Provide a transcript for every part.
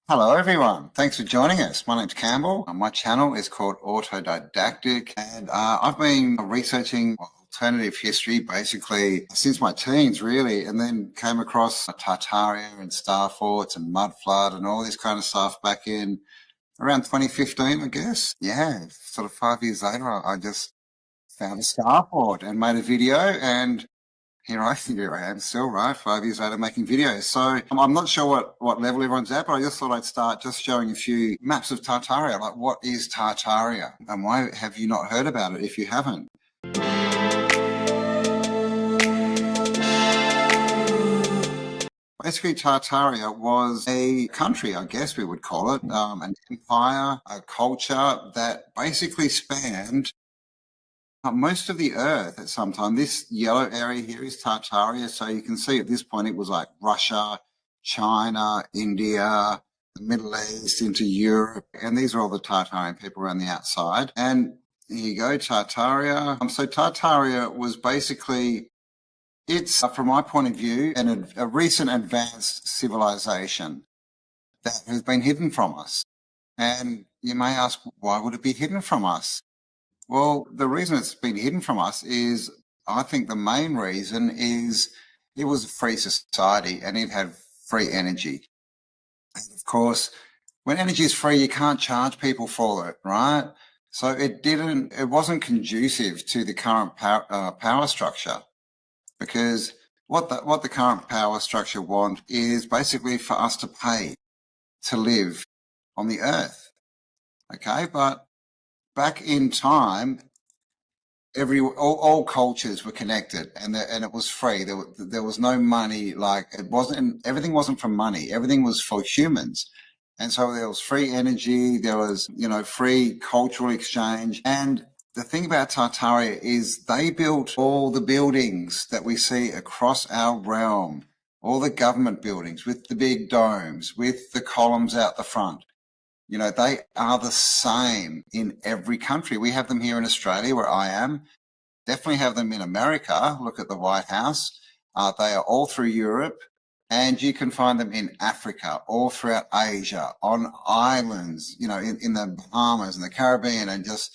Hello everyone, thanks for joining us. My name's Campbell. My channel is called Autodidactic and I've been researching alternative history basically since my teens really, and then came across Tartaria and Starforts and mudflood and all this kind of stuff back in around 2015 I guess. Yeah, sort of 5 years later I just found a Starfort and made a video, and here I am still, right? 5 years later making videos. So I'm not sure what level everyone's at, but I just thought I'd start just showing a few maps of Tartaria. Like, what is Tartaria? And why have you not heard about it if you haven't? Basically, Tartaria was a country, I guess we would call it, an empire, a culture that basically spanned most of the earth at some time. This yellow area here is Tartaria. So you can see at this point it was like Russia, China, India, the Middle East into Europe. And these are all the Tartarian people around the outside. And here you go, Tartaria. So Tartaria was basically, it's, from my point of view, a recent advanced civilization that has been hidden from us. And you may ask, why would it be hidden from us? Well, the reason it's been hidden from us is, I think the main reason is it was a free society and it had free energy. And of course, when energy is free, you can't charge people for it, right? So it wasn't conducive to the current power structure, because what the current power structure want is basically for us to pay to live on the earth. Okay, but back in time, all cultures were connected, and it was free. There was no money. Like, everything wasn't for money. Everything was for humans, and so there was free energy. There was free cultural exchange. And the thing about Tartaria is they built all the buildings that we see across our realm, all the government buildings with the big domes, with the columns out the front. They are the same in every country. We have them here in Australia, where I am. Definitely have them in America. Look at the White House. They are all through Europe, and you can find them in Africa, all throughout Asia, on islands, in the Bahamas and the Caribbean, and just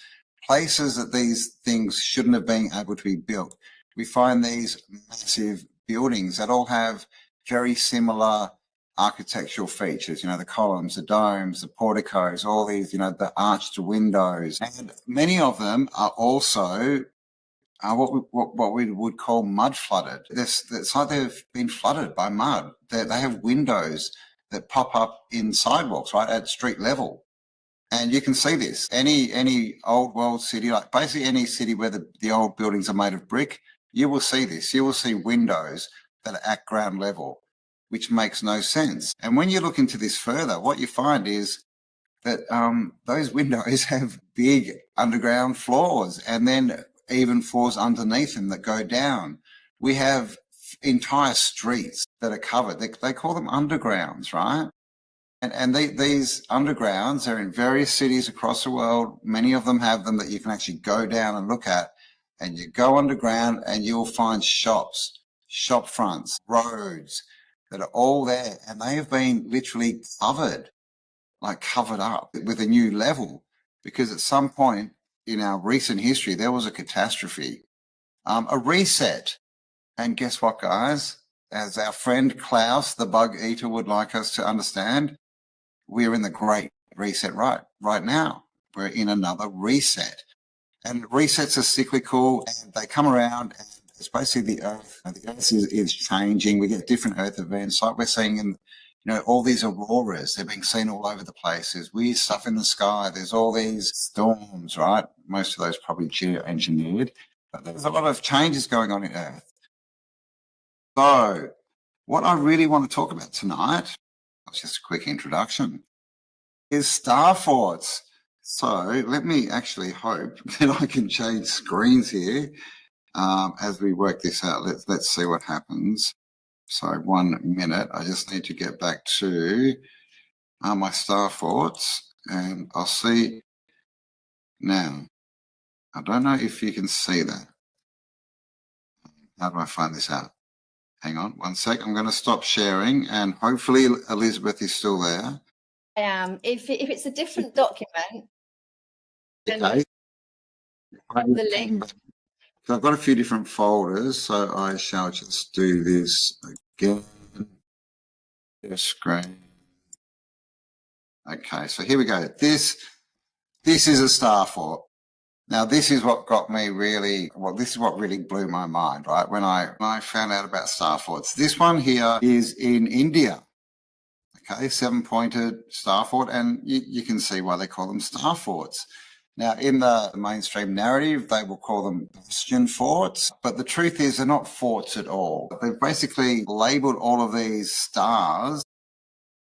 places that these things shouldn't have been able to be built. We find these massive buildings that all have very similar architectural features, the columns, the domes, the porticos, all these, the arched windows. And many of them are also what we would call mud flooded. It's like they've been flooded by mud. They have windows that pop up in sidewalks, right, at street level. And you can see this. Any old world city, like basically any city where the old buildings are made of brick, you will see this. You will see windows that are at ground level, which makes no sense. And when you look into this further, what you find is that those windows have big underground floors, and then even floors underneath them that go down. We have entire streets that are covered. They call them undergrounds, right? And these undergrounds are in various cities across the world. Many of them have them that you can actually go down and look at. And you go underground and you'll find shops, shop fronts, roads that are all there. And they have been literally covered up with a new level, because at some point in our recent history, there was a catastrophe, a reset. And guess what, guys? As our friend Klaus, the bug eater, would like us to understand, we're in the great reset right now. We're in another reset. And resets are cyclical, and they come around, and it's basically the Earth. The Earth is changing. We get different Earth events, like we're seeing in all these auroras. They're being seen all over the place. There's weird stuff in the sky. There's all these storms, right? Most of those probably geoengineered. But there's a lot of changes going on in Earth. So what I really want to talk about tonight, that's just a quick introduction, is Starforts. So let me actually hope that I can change screens here as we work this out. Let's see what happens. So 1 minute, I just need to get back to my Starforts, and I'll see now. I don't know if you can see that. How do I find this out? Hang on 1 sec. I'm going to stop sharing, and hopefully Elizabeth is still there. I am. If it's a different document, Okay. the link. So I've got a few different folders, so I shall just do this again. Share screen. Okay, so here we go. This is a Starfort. Now, this is what got me really, well, this is what really blew my mind, right? When I found out about Starforts. This one here is in India. Okay, 7-pointed Starfort, and you can see why they call them Starforts. Now, in the mainstream narrative, they will call them bastion forts, but the truth is they're not forts at all. They've basically labelled all of these stars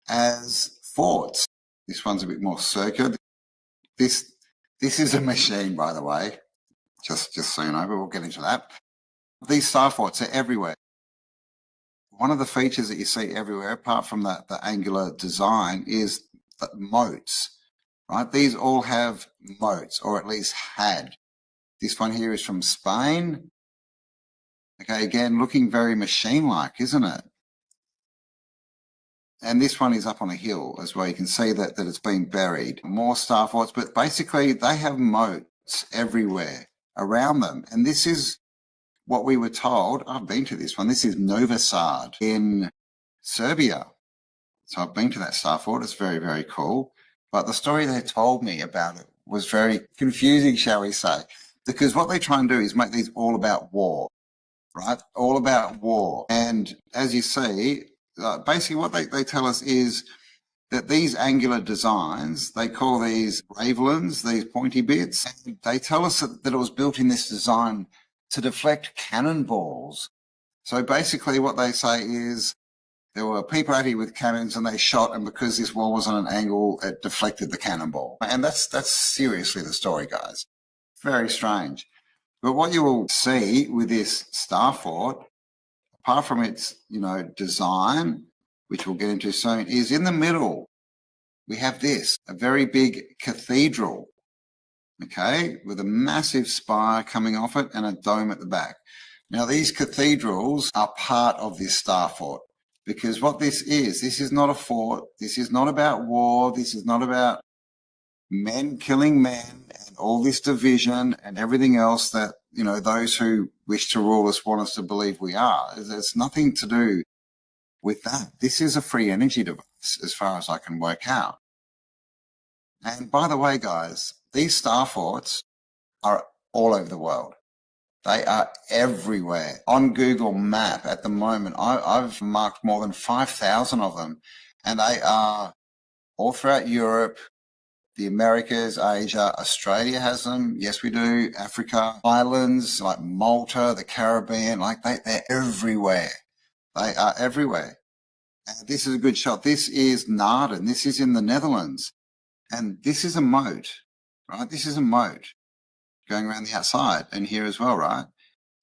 as forts. This one's a bit more circular. This is a machine, by the way, just so you know, but we'll get into that. These Starforts are everywhere. One of the features that you see everywhere, apart from the angular design, is the moats. Right? These all have moats, or at least had. This one here is from Spain. Okay, again, looking very machine-like, isn't it? And this one is up on a hill as well. You can see that it's been buried. More Starforts, but basically they have moats everywhere around them. And this is what we were told. I've been to this one. This is Novi Sad in Serbia. So I've been to that Starfort. It's very, very cool. But the story they told me about it was very confusing, shall we say, because what they try and do is make these all about war, right? All about war. And as you see, basically what they tell us is that these angular designs, they call these ravelins, these pointy bits, and they tell us that it was built in this design to deflect cannonballs. So basically what they say is, there were people at it with cannons and they shot, and because this wall was on an angle, it deflected the cannonball. And that's seriously the story, guys. Very strange. But what you will see with this Starfort, apart from its, design, which we'll get into soon, is in the middle, we have this, a very big cathedral, okay, with a massive spire coming off it and a dome at the back. Now, these cathedrals are part of this Starfort. Because what this is not a fort. This is not about war. This is not about men killing men and all this division and everything else that, those who wish to rule us want us to believe we are. There's nothing to do with that. This is a free energy device as far as I can work out. And by the way, guys, these Starforts are all over the world. They are everywhere. On Google Map at the moment, I've marked more than 5,000 of them, and they are all throughout Europe, the Americas, Asia. Australia has them. Yes, we do. Africa, islands like Malta, the Caribbean, they're everywhere. They are everywhere. And this is a good shot. This is Naarden. This is in the Netherlands. And this is a moat, right? This is a moat going around the outside and here as well, right?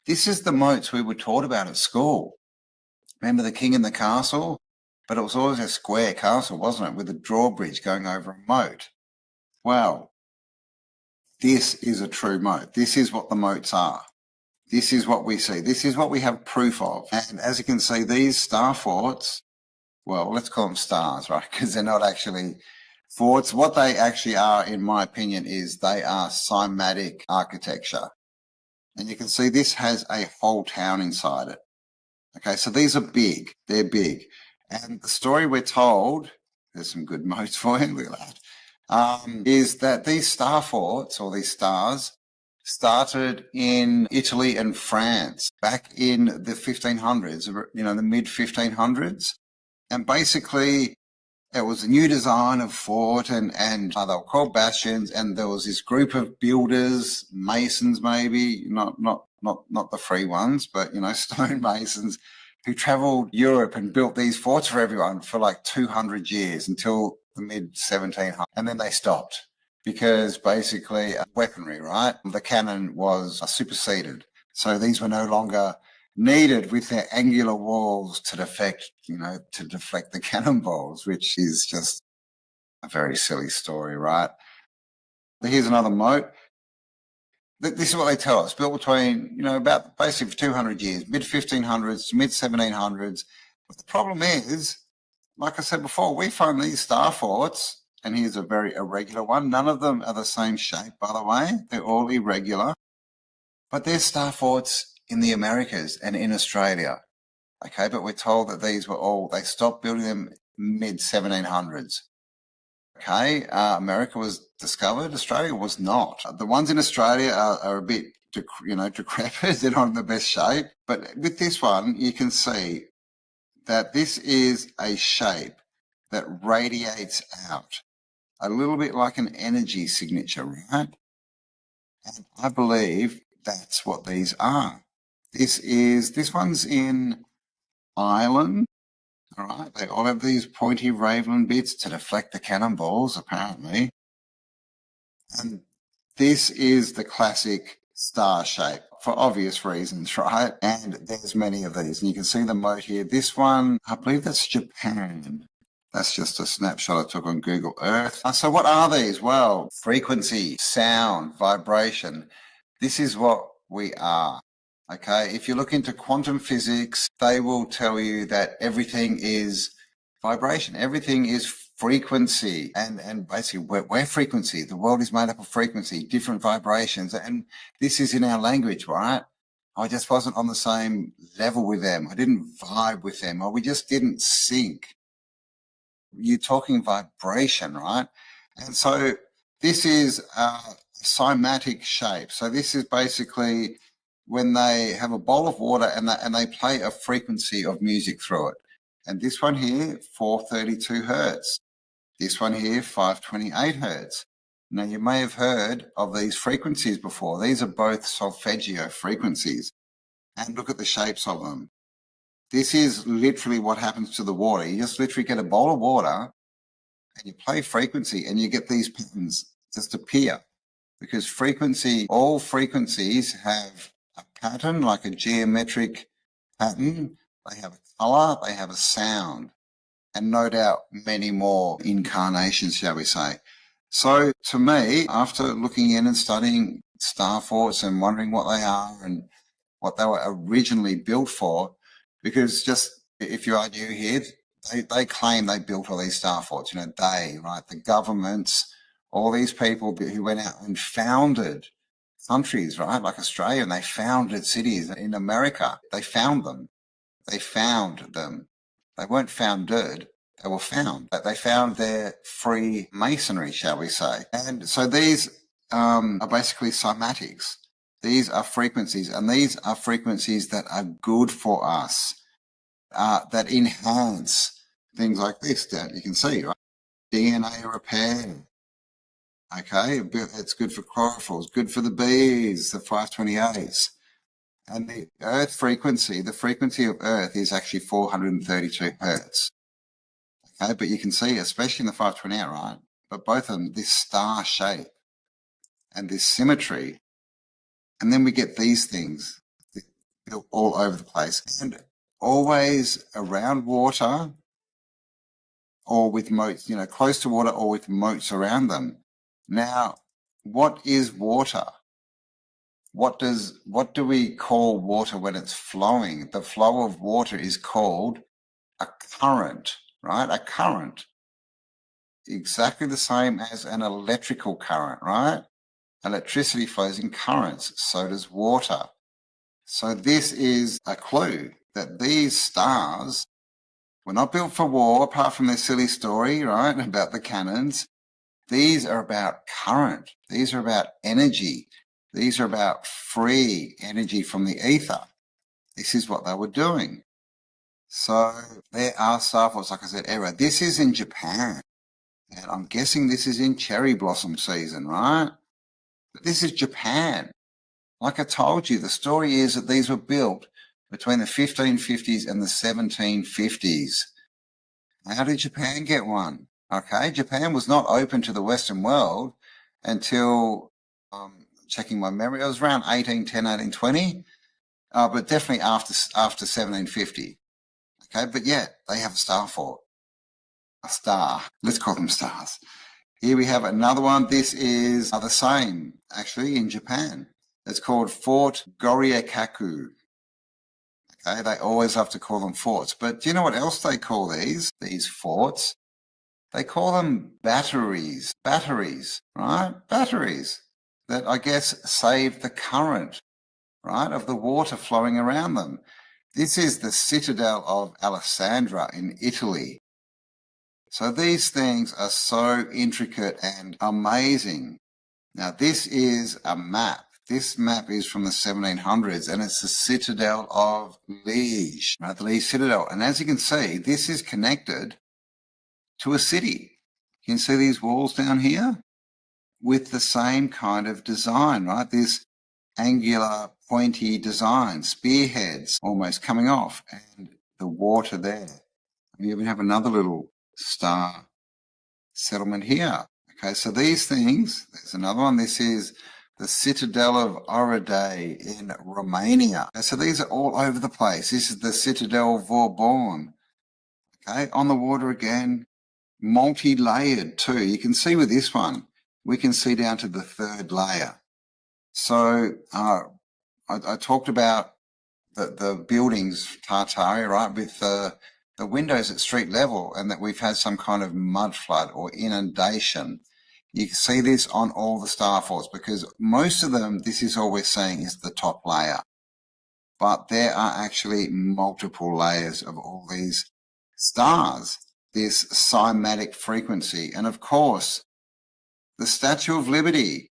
This is the moats we were taught about at school. Remember the king and the castle? But it was always a square castle, wasn't it? With a drawbridge going over a moat. Well, this is a true moat. This is what the moats are. This is what we see. This is what we have proof of. And as you can see, these Starforts, well, let's call them stars, right? Because they're not actually forts. What they actually are, in my opinion, is they are cymatic architecture. And you can see this has a whole town inside it. Okay, so these are big. They're big. And the story we're told, there's some good moats for you, look at that, is that these Starforts, or these stars, started in Italy and France back in the 1500s, the mid-1500s. And basically, it was a new design of fort, and they were called bastions, and there was this group of builders, masons maybe, not the free ones, but, stone masons, who travelled Europe and built these forts for everyone for like 200 years until the mid-1700s. And then they stopped because basically weaponry, right? The cannon was superseded. So these were no longer needed with their angular walls to deflect the cannonballs, which is just a very silly story, right? Here's another moat. This is what they tell us, built between, about basically for 200 years, mid-1500s to mid-1700s. But the problem is like I said before, we find these Starforts, and here's a very irregular one. None of them are the same shape, by the way. They're all irregular. But there's Starforts in the Americas and in Australia. Okay, but we're told that these were all, they stopped building them mid-1700s. Okay, America was discovered. Australia was not. The ones in Australia are a bit, decrepit. They're not in the best shape. But with this one, you can see that this is a shape that radiates out, a little bit like an energy signature, right? And I believe that's what these are. This one's in Ireland. All right, they all have these pointy raven bits to deflect the cannonballs, apparently. And this is the classic star shape for obvious reasons, right? And there's many of these, and you can see the moat here. This one, I believe that's Japan. That's just a snapshot I took on Google Earth. So what are these? Well, frequency, sound, vibration. This is what we are. Okay, if you look into quantum physics, they will tell you that everything is vibration. Everything is frequency. And basically, we're frequency. The world is made up of frequency, different vibrations. And this is in our language, right? I just wasn't on the same level with them. I didn't vibe with them, or we just didn't sync. You're talking vibration, right? And so this is a cymatic shape. So this is basically when they have a bowl of water and they play a frequency of music through it. And this one here, 432 hertz. This one here, 528 hertz. Now, you may have heard of these frequencies before. These are both solfeggio frequencies. And look at the shapes of them. This is literally what happens to the water. You just literally get a bowl of water and you play frequency and you get these patterns just appear. Because frequency, all frequencies have a pattern, like a geometric pattern. They have a color, they have a sound, and no doubt many more incarnations, shall we say. So to me, after looking in and studying Starforts and wondering what they are and what they were originally built for, because just if you are new here, they claim they built all these Starforts, right? The governments, all these people who went out and founded countries, right? Like Australia, and they founded cities in America. They found them. They found them. They weren't founded. They were found. They found their free masonry, shall we say. And so these are basically cymatics. These are frequencies, and these are frequencies that are good for us, that enhance things like this that you can see, right? DNA repair. Okay, it's good for chlorophyll, it's good for the bees, the 528s. And the Earth frequency, the frequency of Earth is actually 432 hertz. Okay, but you can see, especially in the 528, right? But both of them, this star shape and this symmetry. And then we get these things built all over the place. And always around water or with moats, close to water or with moats around them. Now, what is water? What do we call water when it's flowing? The flow of water is called a current, right? A current. Exactly the same as an electrical current, right? Electricity flows in currents, so does water. So this is a clue that these stars were not built for war, apart from their silly story, right, about the cannons. These are about current. These are about energy. These are about free energy from the ether. This is what they were doing. So there are Starforts, like I said, everywhere. This is in Japan. And I'm guessing this is in cherry blossom season, right? But this is Japan. Like I told you, the story is that these were built between the 1550s and the 1750s. How did Japan get one? Okay, Japan was not open to the Western world until, checking my memory, it was around 1810, 1820, but definitely after 1750. Okay, but yeah, they have a star fort. A star. Let's call them stars. Here we have another one. This is the same, actually, in Japan. It's called Fort Goryakaku. Okay, they always have to call them forts. But do you know what else they call these forts? They call them batteries, right? Batteries that I guess save the current, right, of the water flowing around them. This is the citadel of Alessandria in Italy. So these things are so intricate and amazing. Now this is a map. This map is from the 1700s and it's the citadel of Liege, right? The Liege citadel. And as you can see, this is connected to a city. You can see these walls down here with the same kind of design, right? This angular, pointy design, spearheads almost coming off, and the water there. We even have another little star settlement here. Okay, so these things, there's another one. This is the citadel of Oradea in Romania. Okay, so these are all over the place. This is the citadel of Vauban. Okay, on the water again, multi-layered too. You can see with this one, we can see down to the third layer. So I talked about the buildings, Tartaria, right, with the windows at street level, and that we've had some kind of mud flood or inundation. You can see this on all the Starforts because most of them, this is all we're seeing is the top layer. But there are actually multiple layers of all these stars, this cymatic frequency. And of course, the Statue of Liberty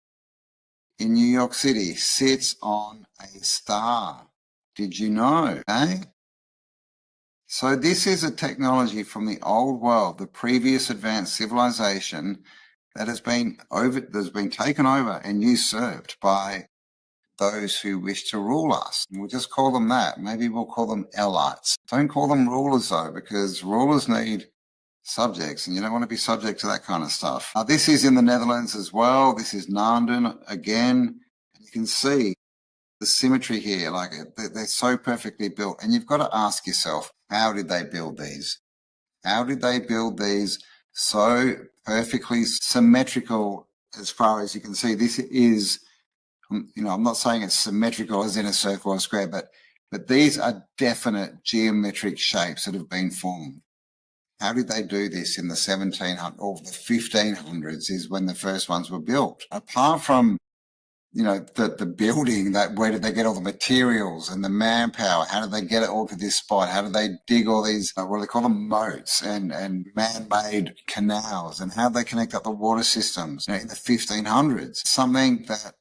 in New York City sits on a star. Did you know? Eh? So this is a technology from the old world, the previous advanced civilization that has been taken over and usurped by those who wish to rule us. We'll just call them that. Maybe we'll call them elites. Don't call them rulers though, because rulers need subjects and you don't want to be subject to that kind of stuff. This is in the Netherlands as well. This is Naarden again. You can see the symmetry here, like they're so perfectly built. And you've got to ask yourself, how did they build these? How did they build these so perfectly symmetrical as far as you can see? This is, you know, I'm not saying it's symmetrical as in a circle or a square, but these are definite geometric shapes that have been formed. How did they do this in the 1700s or the 1500s is when the first ones were built? Apart from, you know, the building, where did they get all the materials and the manpower? How did they get it all to this spot? How did they dig all these, what do they call them, moats and man-made canals? And how did they connect up the water systems, you know, in the 1500s? Something that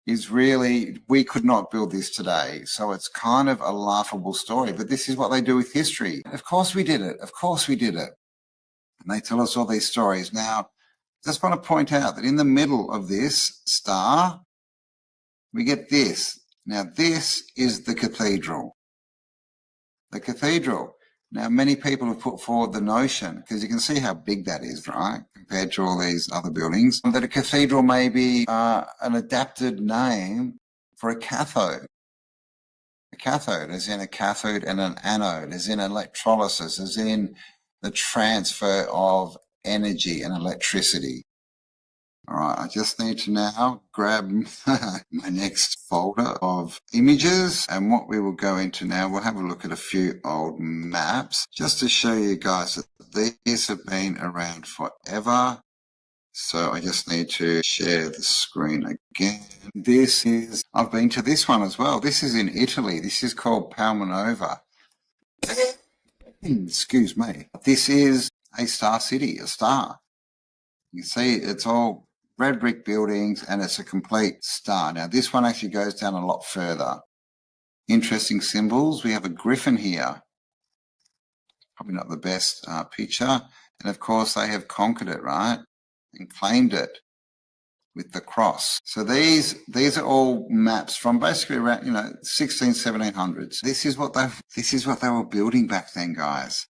is really, we could not build this today. So it's kind of a laughable story, but this is what they do with history. Of course we did it. Of course we did it. And they tell us all these stories. Now, just want to point out that in the middle of this star, we get this. Now, this is the cathedral. The cathedral. Now, many people have put forward the notion, because you can see how big that is, right, compared to all these other buildings, that a cathedral may be an adapted name for a cathode. A cathode, as in a cathode and an anode, as in electrolysis, as in the transfer of energy and electricity. All right, I just need to now grab my next folder of images, and what we will go into now, we'll have a look at a few old maps just to show you guys that these have been around forever. So I just need to share the screen again. This is, I've been to this one as well. This is in Italy. This is called Palmanova. Excuse me. This is a star city, a star. You see, it's all red brick buildings and it's a complete star. Now, this one actually goes down a lot further. Interesting symbols. We have a griffin here. Probably not the best picture. And of course, they have conquered it, right? And claimed it with the cross. So these are all maps from basically around, you know, 1700s. This is what they were building back then, guys.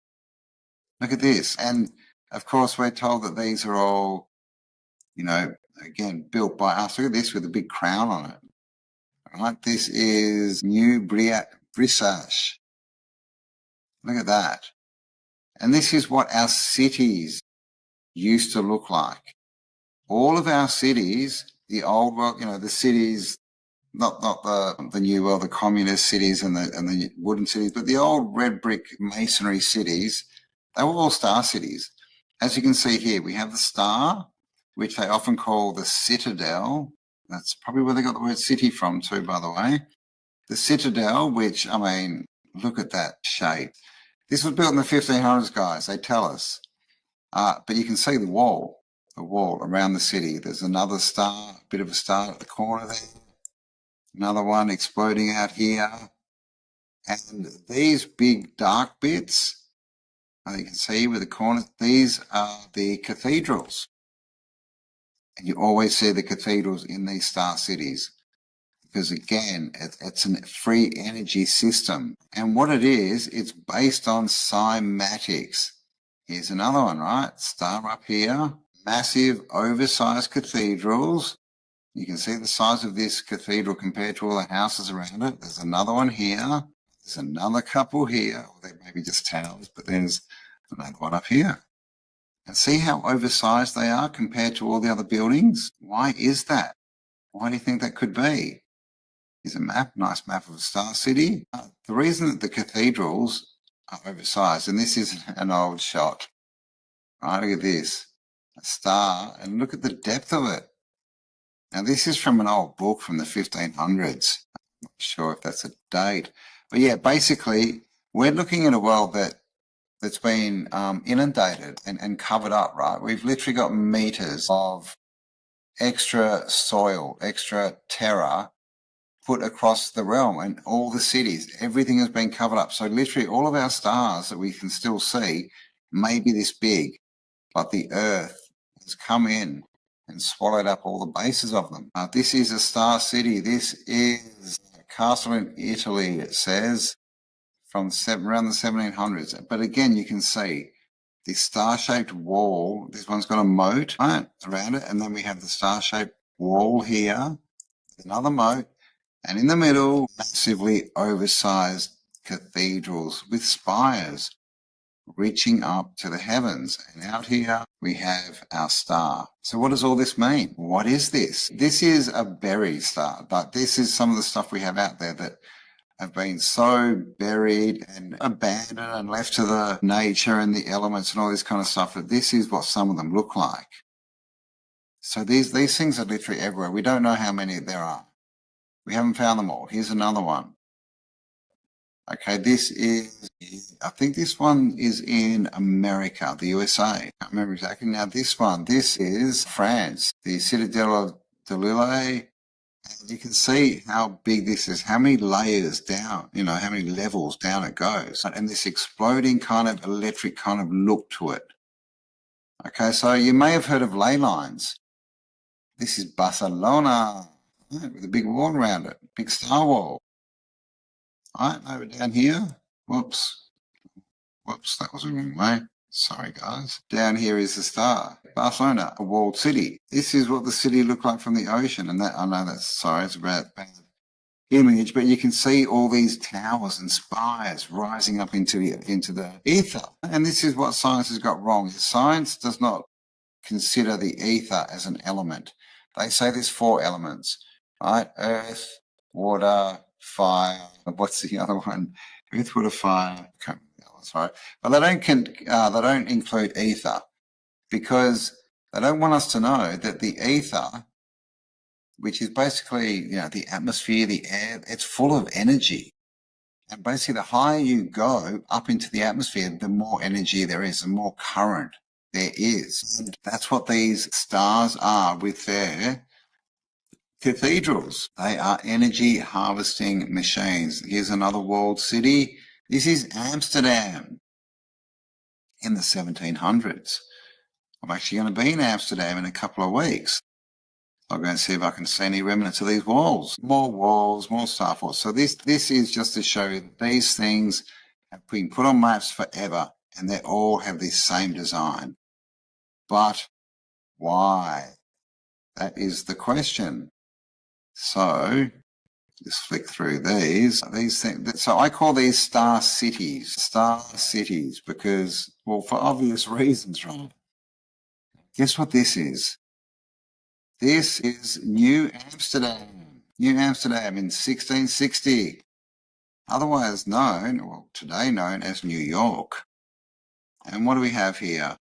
Look at this. And of course, we're told that these are all, you know, again, built by us. Look at this with a big crown on it. All right, this is New Brissage. Look at that. And this is what our cities used to look like. All of our cities, the old world, you know, the cities not the new world, the communist cities and the wooden cities, but the old red brick masonry cities. They were all star cities. As you can see here, we have the star, which they often call the citadel. That's probably where they got the word city from too, by the way. The citadel, which, I mean, look at that shape. This was built in the 1500s, guys, they tell us. But you can see the wall around the city. There's another star, a bit of a star at the corner there. Another one exploding out here. And these big dark bits, you can see with the corners, these are the cathedrals. And you always see the cathedrals in these star cities. Because again, it's a free energy system. And what it is, it's based on cymatics. Here's another one, right? Star up here. Massive, oversized cathedrals. You can see the size of this cathedral compared to all the houses around it. There's another one here. There's another couple here. Or they may be just towers, but there's another one up here. And see how oversized they are compared to all the other buildings? Why is that? Why do you think that could be? Here's a map, nice map of a star city. The reason that the cathedrals are oversized, and this is an old shot, right? Look at this, a star, and look at the depth of it. Now, this is from an old book from the 1500s. I'm not sure if that's a date, but yeah, basically, we're looking at a world that's been inundated and covered up, right? We've literally got meters of extra soil, extra terra put across the realm and all the cities. Everything has been covered up. So literally all of our stars that we can still see may be this big, but the Earth has come in and swallowed up all the bases of them. This is a star city. This is a castle in Italy, it says, from around the 1700s. But again, you can see the star-shaped wall. This one's got a moat, right, around it. And then we have the star-shaped wall here, another moat. And in the middle, massively oversized cathedrals with spires reaching up to the heavens. And out here, we have our star. So what does all this mean? What is this? This is a buried star, but this is some of the stuff we have out there that have been so buried and abandoned and left to the nature and the elements and all this kind of stuff that this is what some of them look like. So these things are literally everywhere. We don't know how many there are. We haven't found them all. Here's another one. Okay, this is, I think this one is in America, the USA. I can't remember exactly. Now this is France, the Citadel de Lille. And you can see how big this is, how many layers down, how many levels down it goes. And this exploding kind of electric kind of look to it. Okay, so you may have heard of ley lines. This is Barcelona, right, with a big wall around it, big star wall. All right, over down here. Whoops, that was the wrong way. Sorry, guys. Down here is the star. Barcelona, a walled city. This is what the city looked like from the ocean. And that, I know it's a bad image, but you can see all these towers and spires rising up into the ether. And this is what science has got wrong. Science does not consider the ether as an element. They say there's 4 elements, right? Earth, water, fire. What's the other one? Earth, water, fire. Sorry, but they don't include ether because they don't want us to know that the ether, which is basically the atmosphere, the air, it's full of energy. And basically, the higher you go up into the atmosphere, the more energy there is, the more current there is. And that's what these stars are with their cathedrals. They are energy harvesting machines. Here's another walled city. This is Amsterdam in the 1700s. I'm actually going to be in Amsterdam in a couple of weeks. I'll go and see if I can see any remnants of these walls. More walls, more Starforts. So this is just to show you that these things have been put on maps forever and they all have this same design. But why? That is the question. So just flick through these things. So I call these star cities because, well, for obvious reasons, right? Guess what this is? This is New Amsterdam. New Amsterdam in 1660. Otherwise known, well, today known as New York. And what do we have here?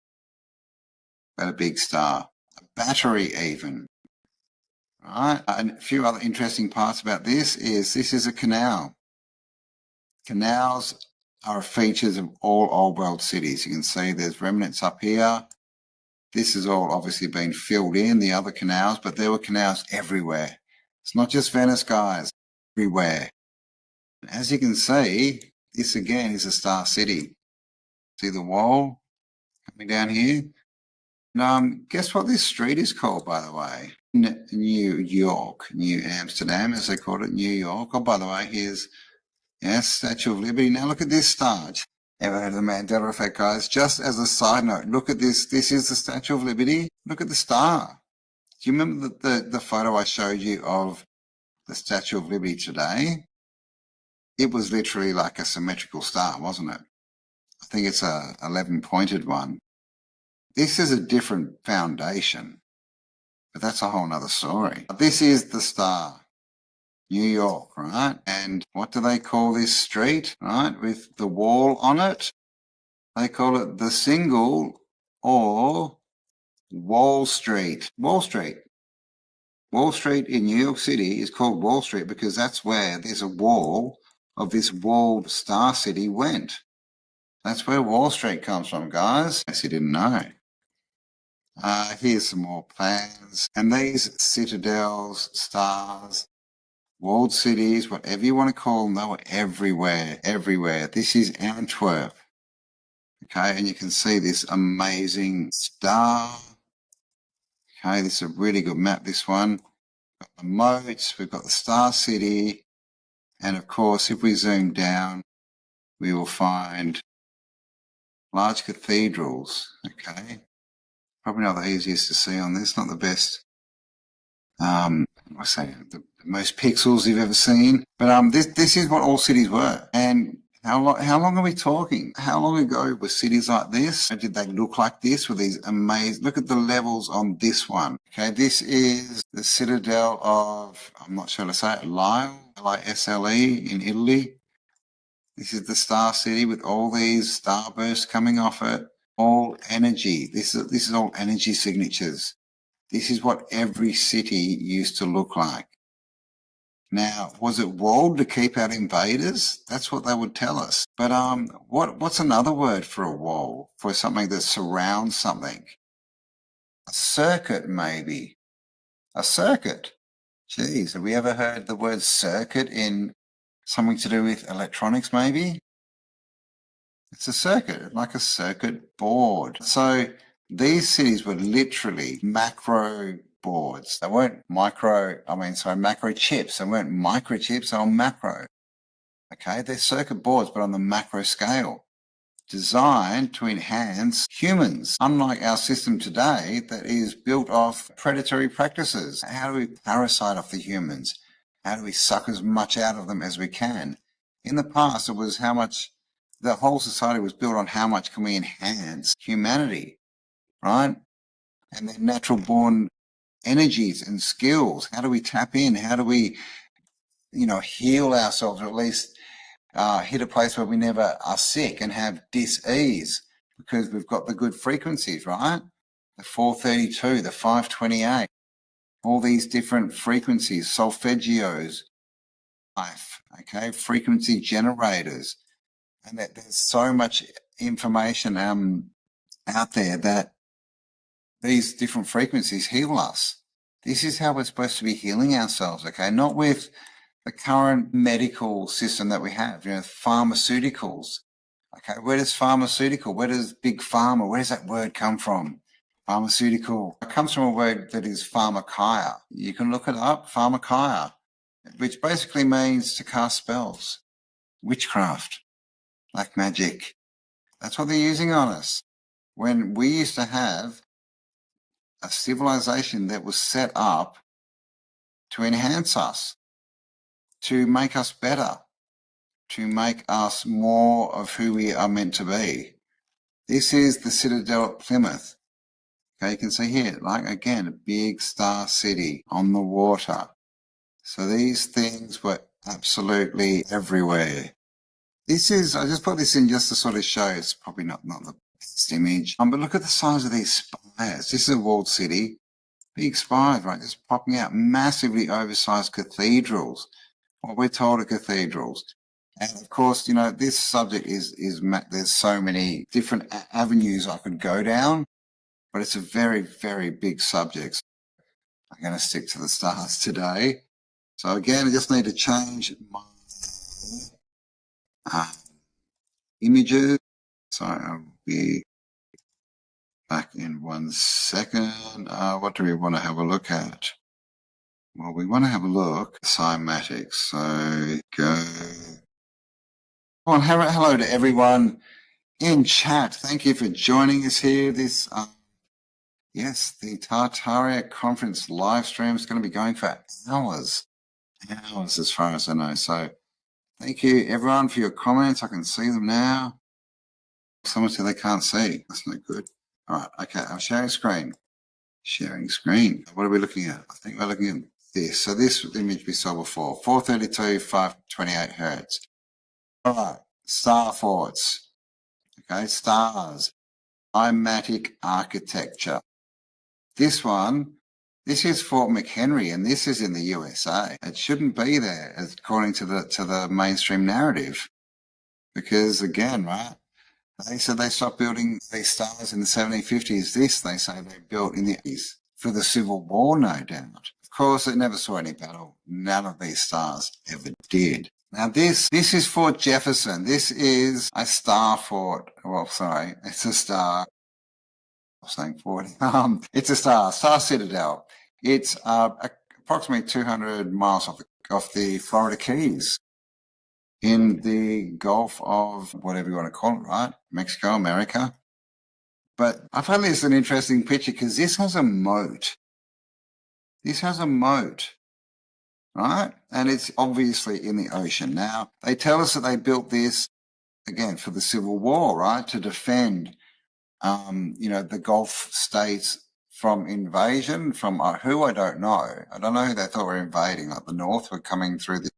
Got a big star, a battery even. Right? And a few other interesting parts about this is a canal. Canals are features of all old world cities. You can see there's remnants up here. This has all obviously been filled in, the other canals, but there were canals everywhere. It's not just Venice, guys, everywhere. As you can see, this again is a star city. See the wall coming down here? And guess what this street is called, by the way? New York, New Amsterdam, as they called it, New York. Oh, by the way, here's, yes, Statue of Liberty. Now look at this star. Ever heard of the Mandela effect, guys? Just as a side note, look at this. This is the Statue of Liberty. Look at the star. Do you remember the photo I showed you of the Statue of Liberty today? It was literally like a symmetrical star, wasn't it? I think it's a 11-pointed one. This is a different foundation, but that's a whole nother story. This is the star, New York, right? And what do they call this street, right? With the wall on it? They call it the single or Wall Street. Wall Street. Wall Street in New York City is called Wall Street because that's where there's a wall of this walled star city went. That's where Wall Street comes from, guys. Yes, you didn't know. Here's some more plans. And these citadels, stars, walled cities, whatever you want to call them, they were everywhere, everywhere. This is Antwerp. Okay, and you can see this amazing star. Okay, this is a really good map, this one. We've got the moats, we've got the star city, and of course, if we zoom down, we will find large cathedrals, okay? Probably not the easiest to see on this, not the best, I say, the most pixels you've ever seen. But this is what all cities were. And how long are we talking? How long ago were cities like this? Did they look like this with these amazing, look at the levels on this one. Okay, this is the citadel of, I'm not sure how to say it, Lisle, L-I-S-L-E in Italy. This is the star city with all these starbursts coming off it. All energy. This is all energy signatures. This is what every city used to look like. Now, was it walled to keep out invaders? That's what they would tell us. But what's another word for a wall? For something that surrounds something? A circuit, maybe. A circuit. Geez, have we ever heard the word circuit in something to do with electronics, maybe? It's a circuit, like a circuit board. So these cities were literally macro boards. They weren't macro chips. They weren't microchips, they were macro. Okay, they're circuit boards, but on the macro scale, designed to enhance humans. Unlike our system today that is built off predatory practices. How do we parasite off the humans? How do we suck as much out of them as we can? In the past, it was how much the whole society was built on how much can we enhance humanity, right? And their natural born energies and skills. How do we tap in? How do we, heal ourselves, or at least hit a place where we never are sick and have dis-ease because we've got the good frequencies, right? The 432, the 528, all these different frequencies, solfeggios, okay, frequency generators. And that there's so much information out there that these different frequencies heal us. This is how we're supposed to be healing ourselves, okay? Not with the current medical system that we have, pharmaceuticals. Okay, where does big pharma, where does that word come from? Pharmaceutical. It comes from a word that is pharmakia. You can look it up, pharmakia, which basically means to cast spells, witchcraft, black magic. That's what they're using on us. When we used to have a civilization that was set up to enhance us, to make us better, to make us more of who we are meant to be. This is the citadel at Plymouth. Okay, you can see here, like again, a big star city on the water. So these things were absolutely everywhere. This is, I just put this in just to sort of show, it's probably not the best image. But look at the size of these spires. This is a walled city. Big spires, right? Just popping out massively oversized cathedrals. What we're told are cathedrals. And of course, you know, this subject is there's so many different avenues I could go down, but it's a very, very big subject. I'm going to stick to the stars today. So again, I just need to change my images. So I'll be back in 1 second. What do we want to have a look at? Well, we want to have a look at cymatics. So go. Well, hello to everyone in chat. Thank you for joining us here. This, yes, the Tartaria conference live stream is going to be going for hours as far as I know. So thank you everyone for your comments. I can see them now. Someone said they can't see. That's not good. All right. Okay. I'm sharing screen. Sharing screen. What are we looking at? I think we're looking at this. So this image we saw before, 432, 528 hertz. All right. Starforts. Okay. Stars. Climatic architecture. This one, this is Fort McHenry, and this is in the USA. It shouldn't be there, according to the mainstream narrative, because again, right? They said they stopped building these stars in the 1750s. This, they say, they built in the 80s for the Civil War, no doubt. Of course, it never saw any battle. None of these stars ever did. Now, this is Fort Jefferson. This is a star fort. Well, sorry, it's a star. I'm saying 40. It's a star citadel. It's approximately 200 miles off the Florida Keys in the Gulf of whatever you want to call it, right? Mexico, America. But I find this an interesting picture because this has a moat. This has a moat, right? And it's obviously in the ocean. Now, they tell us that they built this, again, for the Civil War, right? To defend, you know, the Gulf states from invasion from who I don't know. I don't know who they thought were invading, like the North were coming through the.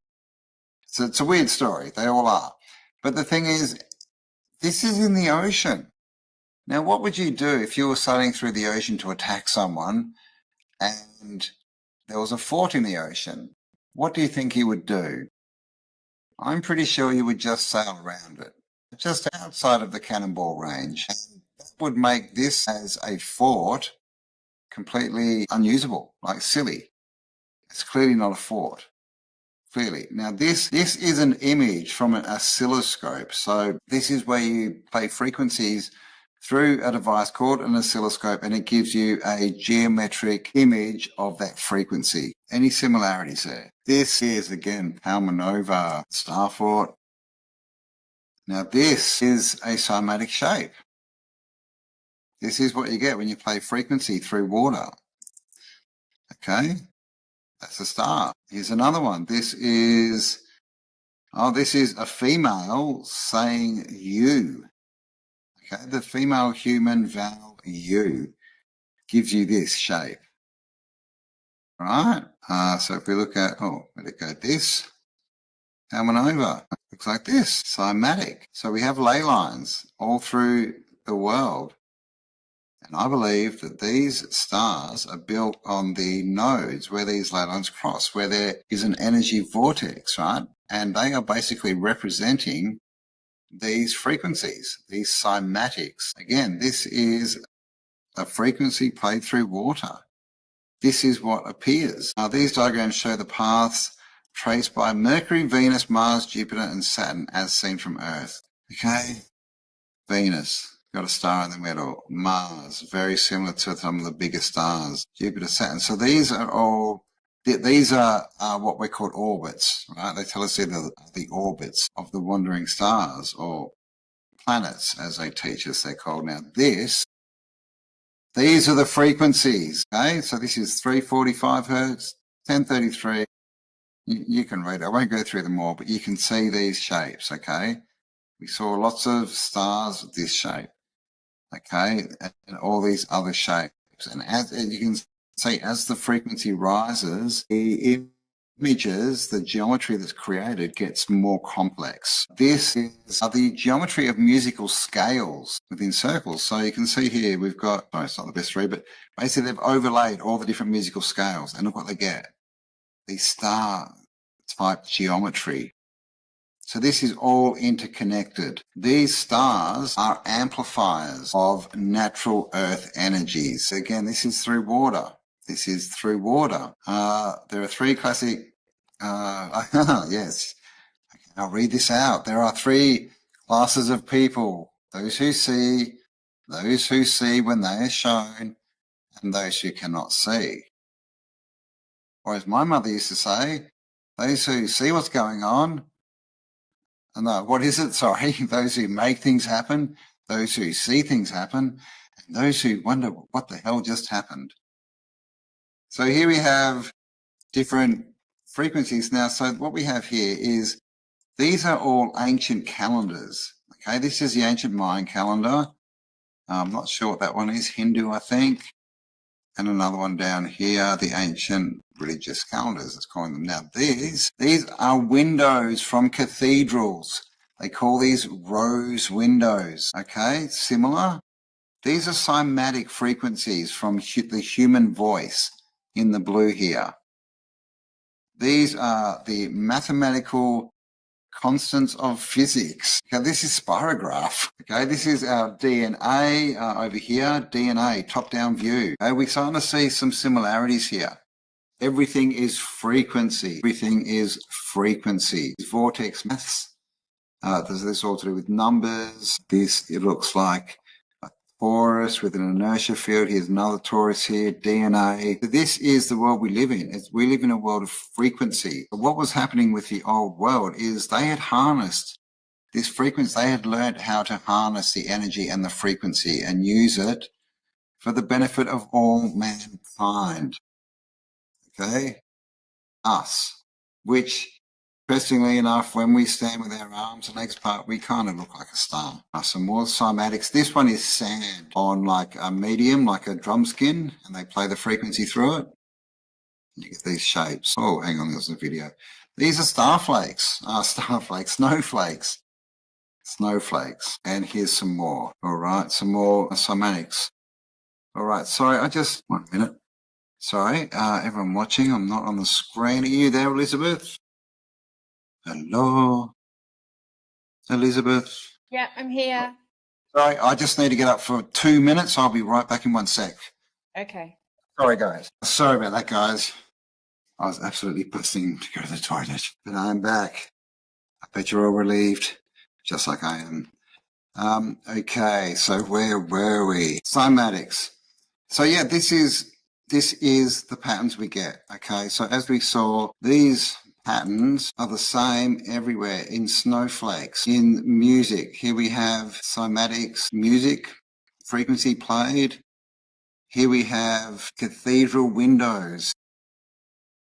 So it's a weird story. They all are. But the thing is, this is in the ocean. Now, what would you do if you were sailing through the ocean to attack someone and there was a fort in the ocean? What do you think you would do? I'm pretty sure you would just sail around it, just outside of the cannonball range. And that would make this as a fort completely unusable, like silly. It's clearly not a fort. Clearly. Now, this is an image from an oscilloscope. So this is where you play frequencies through a device called an oscilloscope, and it gives you a geometric image of that frequency. Any similarities there? This is, again, Palmanova Starfort. Now, this is a cymatic shape. This is what you get when you play frequency through water. Okay? That's a star. Here's another one. This is a female saying you. Okay, the female human vowel you gives you this shape. Right? So if we look at, where'd it go? This, Palmanova, looks like this, cymatic. So we have ley lines all through the world. And I believe that these stars are built on the nodes where these ley lines cross, where there is an energy vortex, right? And they are basically representing these frequencies, these cymatics. Again, this is a frequency played through water. This is what appears. Now, these diagrams show the paths traced by Mercury, Venus, Mars, Jupiter, and Saturn as seen from Earth. Okay? Venus. Got a star in the middle. Mars, very similar to some of the bigger stars. Jupiter, Saturn. So these are all, these are what we call orbits, right? They tell us they're the orbits of the wandering stars, or planets, as they teach us, they're called. Now these are the frequencies, okay? So this is 345 hertz, 1033. You can read it. I won't go through them all, but you can see these shapes, okay? We saw lots of stars of this shape. Okay, and all these other shapes. And as you can see, as the frequency rises, the images, the geometry that's created gets more complex. This is the geometry of musical scales within circles. So you can see here we've got, sorry, it's not the best three, but basically they've overlaid all the different musical scales, and look what they get. These star type geometry. So this is all interconnected. These stars are amplifiers of natural earth energies. Again, this is through water. This is through water. There are three classic, yes, I'll read this out. There are three classes of people: those who see when they are shown, and those who cannot see. Or as my mother used to say, those who see what's going on, no, what is it? Sorry, those who make things happen, those who see things happen, and those who wonder what the hell just happened. So here we have different frequencies. Now, so what we have here is these are all ancient calendars. Okay, this is the ancient Mayan calendar. I'm not sure what that one is, Hindu, I think. And another one down here, the ancient religious calendars, let's call them. Now, these are windows from cathedrals. They call these rose windows, okay? Similar. These are cymatic frequencies from the human voice in the blue here. These are the mathematical constants of physics. Okay, this is spirograph. Okay, this is our DNA over here, DNA, top-down view. Okay, we're starting to see some similarities here. Everything is frequency. Everything is frequency. Vortex maths. There's this all to do with numbers. This, it looks like a torus with an inertia field. Here's another torus here, DNA. This is the world we live in. We live in a world of frequency. What was happening with the old world is they had harnessed this frequency. They had learned how to harness the energy and the frequency and use it for the benefit of all mankind. Okay? Us. Which, interestingly enough, when we stand with our arms and legs apart, we kind of look like a star. Some more cymatics. This one is sand on like a medium, like a drum skin, and they play the frequency through it. You get these shapes. Oh, hang on, there's a video. These are snowflakes. Snowflakes. And here's some more. All right, some more cymatics. All right, sorry, one minute. Sorry, everyone watching, I'm not on the screen. Are you there, Elizabeth? Hello, Elizabeth? Yeah, I'm here. Sorry, I just need to get up for 2 minutes. I'll be right back in 1 sec. Okay. Sorry, guys. Sorry about that, guys. I was absolutely busting to go to the toilet, but I'm back. I bet you're all relieved, just like I am. Okay, so where were we? Cymatics. So yeah, this is the patterns we get. Okay, so as we saw, these patterns are the same everywhere in snowflakes, in music. Here we have cymatics, music, frequency played. Here we have cathedral windows,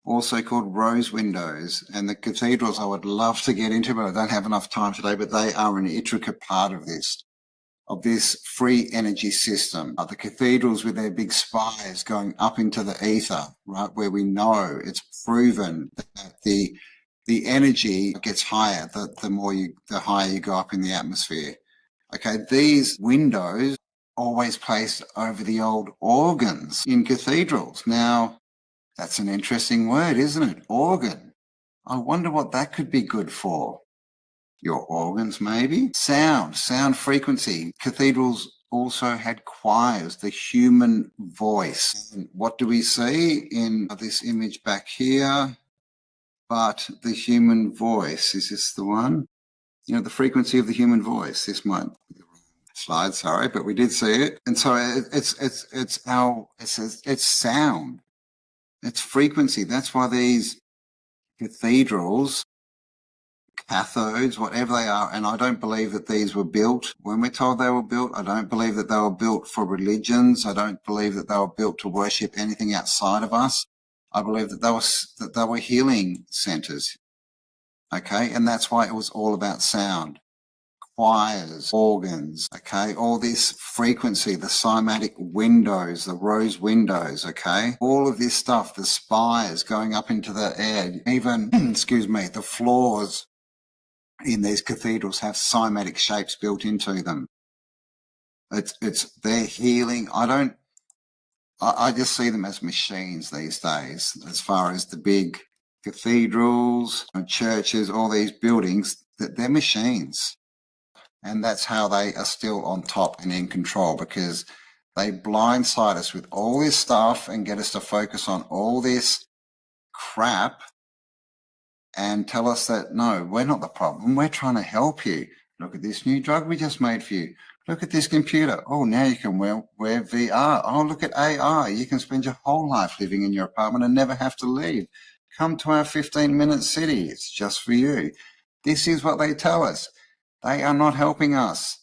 also called rose windows. And the cathedrals I would love to get into, but I don't have enough time today, but they are an intricate part of this free energy system. The cathedrals with their big spires going up into the ether, right, where we know it's proven that the energy gets higher the higher you go up in the atmosphere. Okay, these windows always placed over the old organs in cathedrals. Now, that's an interesting word, isn't it? Organ. I wonder what that could be good for. Your organs, maybe? Sound frequency. Cathedrals also had choirs, the human voice. And what do we see in this image back here? But the human voice, is this the one? You know, the frequency of the human voice. This might be the wrong slide, sorry, but we did see it. And so it's sound. It's frequency. That's why these cathedrals, cathodes, whatever they are, and I don't believe that these were built when we're told they were built. I don't believe that they were built for religions. I don't believe that they were built to worship anything outside of us. I believe that they were healing centers. Okay, and that's why it was all about sound. choirs, organs, okay, all this frequency, the cymatic windows, the rose windows, okay, all of this stuff, the spires going up into the air, even, excuse me, the floors in these cathedrals have cymatic shapes built into them. They're healing. I just see them as machines these days, as far as the big cathedrals, churches, all these buildings, that they're machines. And that's how they are still on top and in control, because they blindside us with all this stuff and get us to focus on all this crap and tell us that, no, we're not the problem. We're trying to help you. Look at this new drug we just made for you. Look at this computer. Oh, now you can wear VR. Oh, look at AI. You can spend your whole life living in your apartment and never have to leave. Come to our 15-minute city. It's just for you. This is what they tell us. They are not helping us.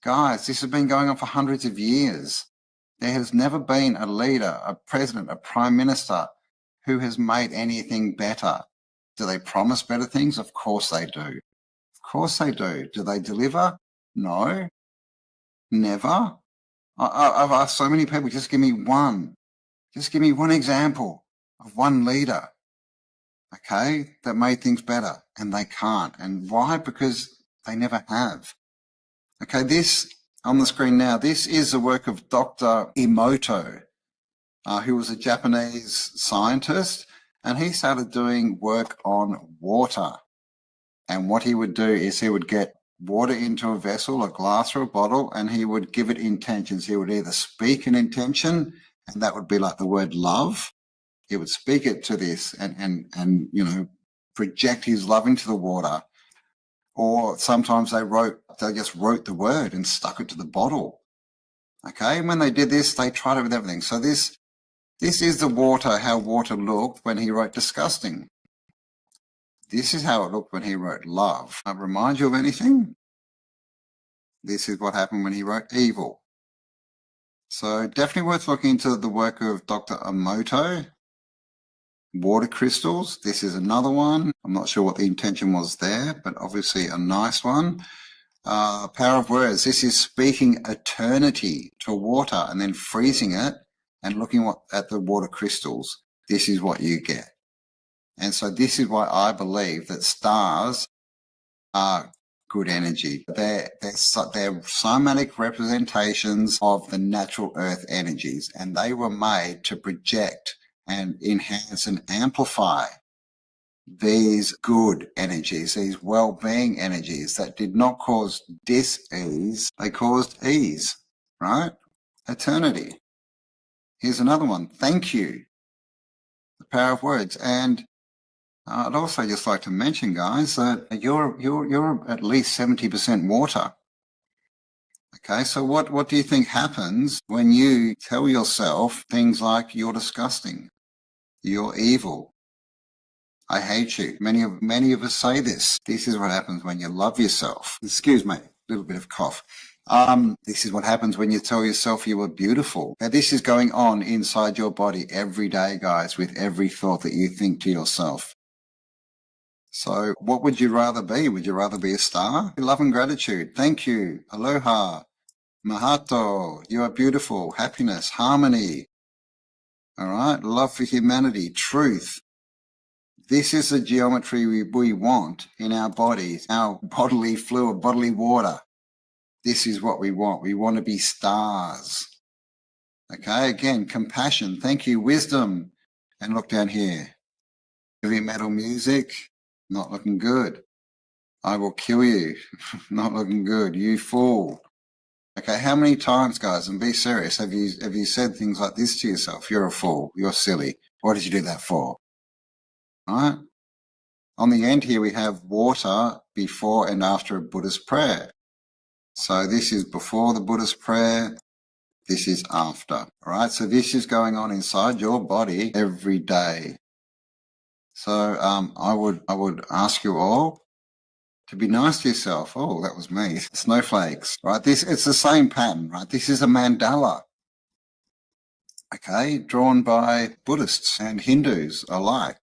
Guys, this has been going on for hundreds of years. There has never been a leader, a president, a prime minister who has made anything better. Do they promise better things? Of course they do. Of course they do. Do they deliver? No. Never. I've asked so many people, just give me one. Just give me one example of one leader, okay, that made things better. And they can't. And why? Because they never have. Okay, this on the screen now, this is the work of Dr. Emoto, who was a Japanese scientist, and he started doing work on water. And what he would do is he would get water into a vessel, a glass or a bottle, and he would give it intentions. He would either speak an intention, and that would be like the word love. He would speak it to this and project his love into the water. Or sometimes they just wrote the word and stuck it to the bottle. Okay, and when they did this, they tried it with everything. So this is the water, how water looked when he wrote disgusting. This is how it looked when he wrote love. Remind you of anything? This is what happened when he wrote evil. So definitely worth looking into the work of Dr. Emoto. Water crystals. This is another one. I'm not sure what the intention was there, but obviously a nice one. Power of words. This is speaking eternity to water and then freezing it and looking at the water crystals. This is what you get. And so this is why I believe that stars are good energy. They're cymatic representations of the natural earth energies, and they were made to project and enhance and amplify these good energies, these well-being energies that did not cause dis-ease, they caused ease, right? Eternity. Here's another one. Thank you. The power of words. And I'd also just like to mention, guys, that you're at least 70% water. Okay, so what do you think happens when you tell yourself things like you're disgusting, you're evil, I hate you? Many of us say this. This is what happens when you love yourself. Excuse me, a little bit of cough. This is what happens when you tell yourself you are beautiful. Now, this is going on inside your body every day, guys, with every thought that you think to yourself. So what would you rather be? Would you rather be a star? Love and gratitude. Thank you. Aloha. Mahato. You are beautiful. Happiness. Harmony. All right. Love for humanity. Truth. This is the geometry we want in our bodies, our bodily fluid, bodily water. This is what we want. We want to be stars. Okay. Again, compassion. Thank you. Wisdom. And look down here. Heavy metal music. Not looking good. I will kill you. Not looking good. You fool. Okay, how many times, guys, and be serious, have you said things like this to yourself? You're a fool. You're silly. What did you do that for? All right? On the end here, we have water before and after a Buddhist prayer. So this is before the Buddhist prayer. This is after. All right? So this is going on inside your body every day. So I would ask you all to be nice to yourself. Oh, that was me. Snowflakes, right? It's the same pattern, right? This is a mandala, okay, drawn by Buddhists and Hindus alike.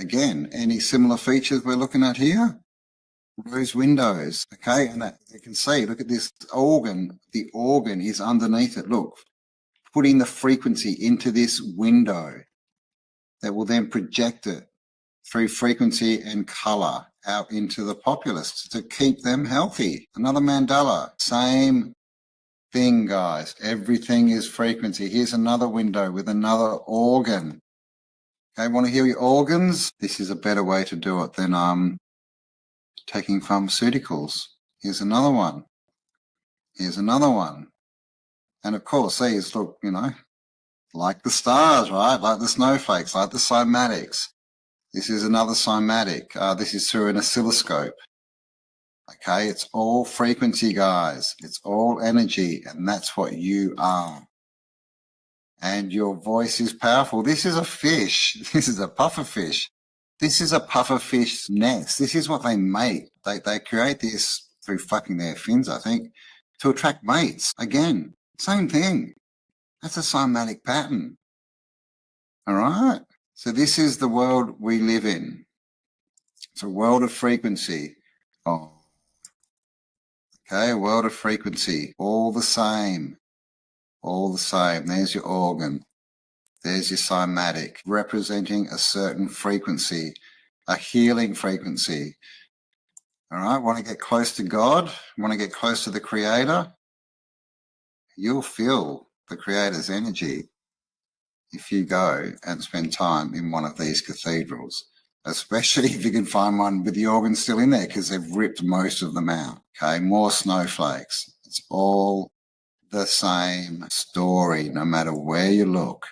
Again, any similar features we're looking at here? Those windows, okay? And that, you can see, look at this organ. The organ is underneath it. Look, putting the frequency into this window that will then project it through frequency and color out into the populace to keep them healthy. Another Mandela, same thing, guys. Everything is frequency. Here's another window with another organ. Okay, want to heal your organs? This is a better way to do it than taking pharmaceuticals. Here's another one. Here's another one. And of course, these look, you know, like the stars, right? Like the snowflakes, like the cymatics. This is another cymatic. This is through an oscilloscope. Okay, it's all frequency, guys. It's all energy, and that's what you are. And your voice is powerful. This is a fish. This is a pufferfish. This is a pufferfish nest. This is what they make. They create this through flapping their fins, I think, to attract mates. Again, same thing. That's a cymatic pattern. All right? So this is the world we live in. It's a world of frequency. Oh. Okay, a world of frequency. All the same. All the same. There's your organ. There's your cymatic, representing a certain frequency, a healing frequency. All right, want to get close to God? Want to get close to the Creator? You'll feel the Creator's energy if you go and spend time in one of these cathedrals, especially if you can find one with the organ still in there, because they've ripped most of them out. Okay, more snowflakes. It's all the same story, no matter where you look.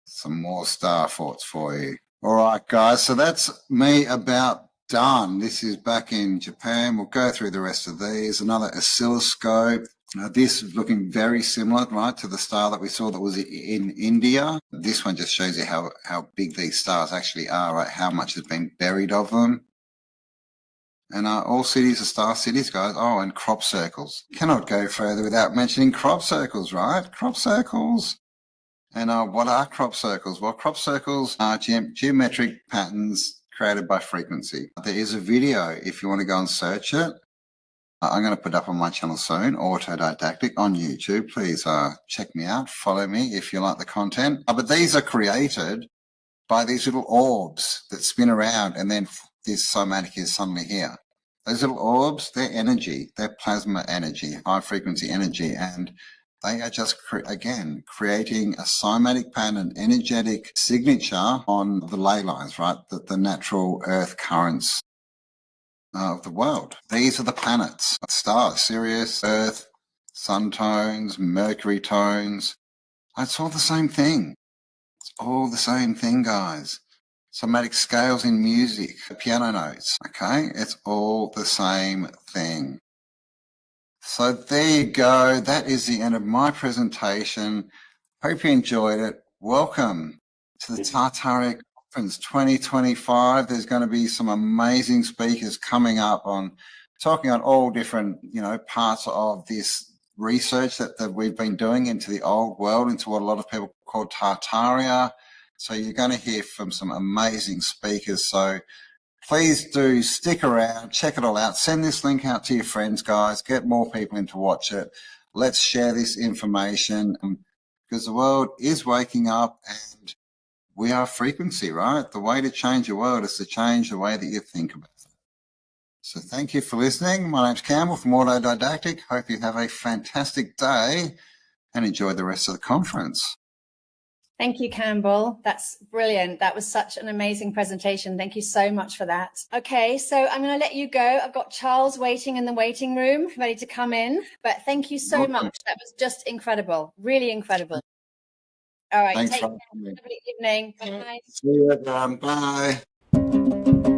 Some more Starforts for you. All right, guys, so that's me about done. This is back in Japan. We'll go through the rest of these. Another oscilloscope. This is looking very similar, right, to the star that we saw that was in India. This one just shows you how big these stars actually are, right, how much has been buried of them. And all cities are star cities, guys. Oh, and crop circles. Cannot go further without mentioning crop circles, right? Crop circles. And what are crop circles? Well, crop circles are geometric patterns created by frequency. There is a video if you want to go and search it. I'm going to put up on my channel soon, Autodidactic on YouTube. Please check me out. Follow me if you like the content. But these are created by these little orbs that spin around, and then this cymatic is suddenly here. Those little orbs, they're energy. They're plasma energy, high frequency energy, and they are just, again, creating a cymatic pattern, an energetic signature on the ley lines, right? The natural earth currents of the world. These are the planets, stars, Sirius, Earth, sun tones, Mercury tones. It's all the same thing. It's all the same thing, guys. Cymatic scales in music, piano notes, okay? It's all the same thing. So there you go. That is the end of my presentation. Hope you enjoyed it. Welcome to the Tartaria Conference 2025. There's going to be some amazing speakers coming up on talking on all different, parts of this research that we've been doing into the old world, into what a lot of people call Tartaria. So you're going to hear from some amazing speakers. So please do stick around, check it all out. Send this link out to your friends, guys. Get more people in to watch it. Let's share this information because the world is waking up and we are frequency, right? The way to change your world is to change the way that you think about it. So thank you for listening. My name's Campbell from Autodidactic. Hope you have a fantastic day and enjoy the rest of the conference. Thank you, Campbell. That's brilliant. That was such an amazing presentation. Thank you so much for that. Okay, so I'm going to let you go. I've got Charles waiting in the waiting room, ready to come in. But thank you so much. That was just incredible. Really incredible. All right. Thanks Take care. for having me. Have a lovely evening. Bye. See you, everyone. Bye.